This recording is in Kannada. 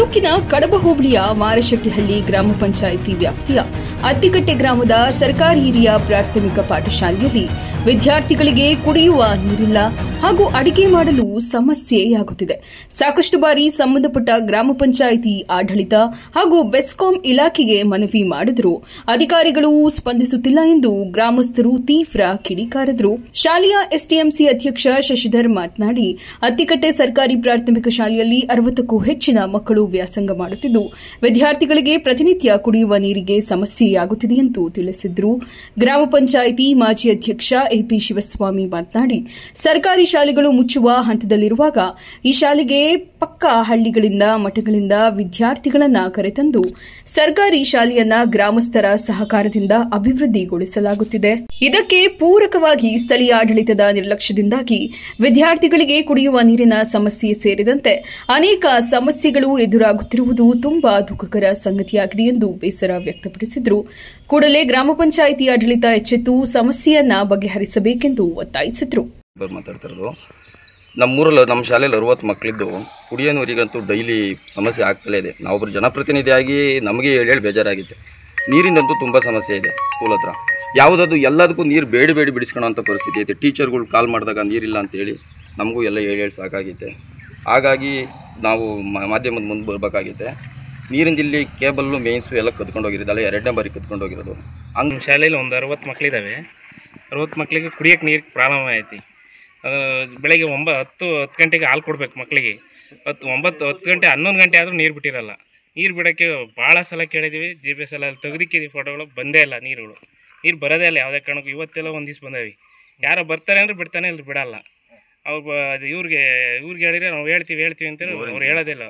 ತಾಲೂಕಿನ ಕಡಬ ಹೋಬಳಿಯ ಮಾರಶೆಟ್ಟಿಹಳ್ಳಿ ಗ್ರಾಮ ಪಂಚಾಯಿತಿ ವ್ಯಾಪ್ತಿಯ ಅತ್ತಿಕಟ್ಟೆ ಗ್ರಾಮದ ಸರ್ಕಾರಿ ಹಿರಿಯ ಪ್ರಾಥಮಿಕ ಪಾಠಶಾಲೆಯಲ್ಲಿ ವಿದ್ಯಾರ್ಥಿಗಳಿಗೆ ಕುಡಿಯುವ ನೀರಿಲ್ಲ ಹಾಗೂ ಅಡಿಗೆ ಮಾಡಲು ಸಮಸ್ಯೆಯಾಗುತ್ತಿದೆ. ಸಾಕಷ್ಟು ಬಾರಿ ಸಂಬಂಧಪಟ್ಟ ಗ್ರಾಮ ಪಂಚಾಯಿತಿ ಆಡಳಿತ ಹಾಗೂ ಬೆಸ್ಕಾಂ ಇಲಾಖೆಗೆ ಮನವಿ ಮಾಡಿದರೂ ಅಧಿಕಾರಿಗಳು ಸ್ಪಂದಿಸುತ್ತಿಲ್ಲ ಎಂದು ಗ್ರಾಮಸ್ಥರು ತೀವ್ರ ಕಿಡಿಕಾರಿದರು. ಶಾಲೆಯ ಎಸ್ಟಿಎಂಸಿ ಅಧ್ಯಕ್ಷ ಶಶಿಧರ್ ಮಾತನಾಡಿ, ಅತ್ತಿಕಟ್ಟೆ ಸರ್ಕಾರಿ ಪ್ರಾಥಮಿಕ ಶಾಲೆಯಲ್ಲಿ 60ಕ್ಕೂ ಹೆಚ್ಚಿನ ಮಕ್ಕಳು ವ್ಯಾಸಂಗ ಮಾಡುತ್ತಿದ್ದು, ವಿದ್ಯಾರ್ಥಿಗಳಿಗೆ ಪ್ರತಿನಿತ್ಯ ಕುಡಿಯುವ ನೀರಿಗೆ ಸಮಸ್ಯೆಯಾಗುತ್ತಿದೆ ಎಂದು ತಿಳಿಸಿದರು. ಗ್ರಾಮ ಪಂಚಾಯಿತಿ ಮಾಜಿ ಅಧ್ಯಕ್ಷ ಎಪಿ ಶಿವಸ್ವಾಮಿ ಮಾತನಾಡಿ, ಸರ್ಕಾರಿ ಶಾಲೆಗಳು ಮುಚ್ಚುವ ಹಂತದಲ್ಲಿರುವಾಗ ಈ ಶಾಲೆಗೆ ಪಕ್ಕ ಹಳ್ಳಿಗಳಿಂದ ಮಠಗಳಿಂದ ವಿದ್ಯಾರ್ಥಿಗಳನ್ನು ಕರೆತಂದು ಸರ್ಕಾರಿ ಶಾಲೆಯನ್ನ ಗ್ರಾಮಸ್ಥರ ಸಹಕಾರದಿಂದ ಅಭಿವೃದ್ಧಿಗೊಳಿಸಲಾಗುತ್ತಿದೆ. ಇದಕ್ಕೆ ಪೂರಕವಾಗಿ ಸ್ಥಳೀಯ ಆಡಳಿತದ ನಿರ್ಲಕ್ಷ್ಯದಿಂದಾಗಿ ವಿದ್ಯಾರ್ಥಿಗಳಿಗೆ ಕುಡಿಯುವ ನೀರಿನ ಸಮಸ್ಯೆ ಸೇರಿದಂತೆ ಅನೇಕ ಸಮಸ್ಯೆಗಳು ಎದುರಾಗುತ್ತಿರುವುದು ತುಂಬಾ ದುಃಖಕರ ಸಂಗತಿಯಾಗಿದೆ ಎಂದು ಬೇಸರ ವ್ಯಕ್ತಪಡಿಸಿದರು. ಕೂಡಲೇ ಗ್ರಾಮ ಪಂಚಾಯಿತಿ ಆಡಳಿತ ಎಚ್ಚೆತ್ತು ಸಮಸ್ಯೆಯನ್ನ ಬಗೆಹರಿಸಬೇಕೆಂದು ಒತ್ತಾಯಿಸಿದರು. ನಮ್ಮೂರಲ್ಲಿ ನಮ್ಮ ಶಾಲೆಯಲ್ಲಿ 60 ಮಕ್ಕಳಿದ್ದು ಕುಡಿಯೋ ನೀರಿಗಂತೂ ಡೈಲಿ ಸಮಸ್ಯೆ ಆಗ್ತಲೇ ಇದೆ. ನಾವೊಬ್ಬರು ಜನಪ್ರತಿನಿಧಿಯಾಗಿ ನಮಗೆ ಹೇಳಿ ಬೇಜಾರಾಗಿದೆ. ನೀರಿಂದಂತೂ ತುಂಬ ಸಮಸ್ಯೆ ಇದೆ. ಸ್ಕೂಲ್ ಹತ್ರ ಯಾವುದಾದ್ರು ಎಲ್ಲದಕ್ಕೂ ನೀರು ಬೇಡಿ ಬಿಡಿಸ್ಕೊಳ್ಳೋಂಥ ಪರಿಸ್ಥಿತಿ ಐತೆ. ಟೀಚರ್ಗಳು ಕಾಲ್ ಮಾಡಿದಾಗ ನೀರಿಲ್ಲ ಅಂತೇಳಿ ನಮಗೂ ಎಲ್ಲ ಹೇಳಿ ಸಾಕಾಗಿದೆ. ಹಾಗಾಗಿ ನಾವು ಮಾಧ್ಯಮದ ಮುಂದೆ ಬರಬೇಕಾಗಿದೆ. ನೀರಿಂದ ಇಲ್ಲಿ ಕೇಬಲ್ಲು ಮೇನ್ಸು ಎಲ್ಲ ಕತ್ಕೊಂಡೋಗಿರೋದಲ್ಲ, 2ನೇ ಬಾರಿ ಕತ್ಕೊಂಡೋಗಿರೋದು. ಹಂಗೆ ಶಾಲೆಯಲ್ಲಿ ಒಂದು 60 ಮಕ್ಕಳಿದ್ದಾವೆ. 60 ಮಕ್ಕಳಿಗೆ ಕುಡಿಯೋಕ್ಕೆ ನೀರು ಪ್ರಾಬ್ಲಮ್ ಐತಿ. ಬೆಳಗ್ಗೆ 10 ಗಂಟೆಗೆ ಹಾಲು ಕೊಡ್ಬೇಕು ಮಕ್ಕಳಿಗೆ. 10 ಗಂಟೆ 11 ಗಂಟೆ ಆದರೂ ನೀರು ಬಿಟ್ಟಿರಲ್ಲ. ನೀರು ಬಿಡೋಕ್ಕೆ ಭಾಳ ಸಲ ಕೇಳಿದ್ದೀವಿ. GPS ಎಲ್ಲ ತೆಗೆದಿಕ್ಕಿದ್ದೀವಿ, ಫೋಟೋಗಳು ಬಂದೇ ಇಲ್ಲ. ನೀರು ಬರೋದೇ ಇಲ್ಲ ಯಾವುದೇ ಕಾರಣಕ್ಕೂ. ಇವತ್ತೆಲ್ಲ ಒಂದು ದಿವ್ಸ ಬಂದೇವಿ. ಯಾರೋ ಬರ್ತಾರೆ ಅಂದರೆ ಬಿಡ್ತಾನೆ ಇಲ್ಲ, ಬಿಡಲ್ಲ. ಇವ್ರಿಗೆ ಹೇಳಿದ್ರೆ ನಾವು ಹೇಳ್ತೀವಿ ಅಂತೇಳಿ ಅವ್ರು ಹೇಳೋದಿಲ್ಲ.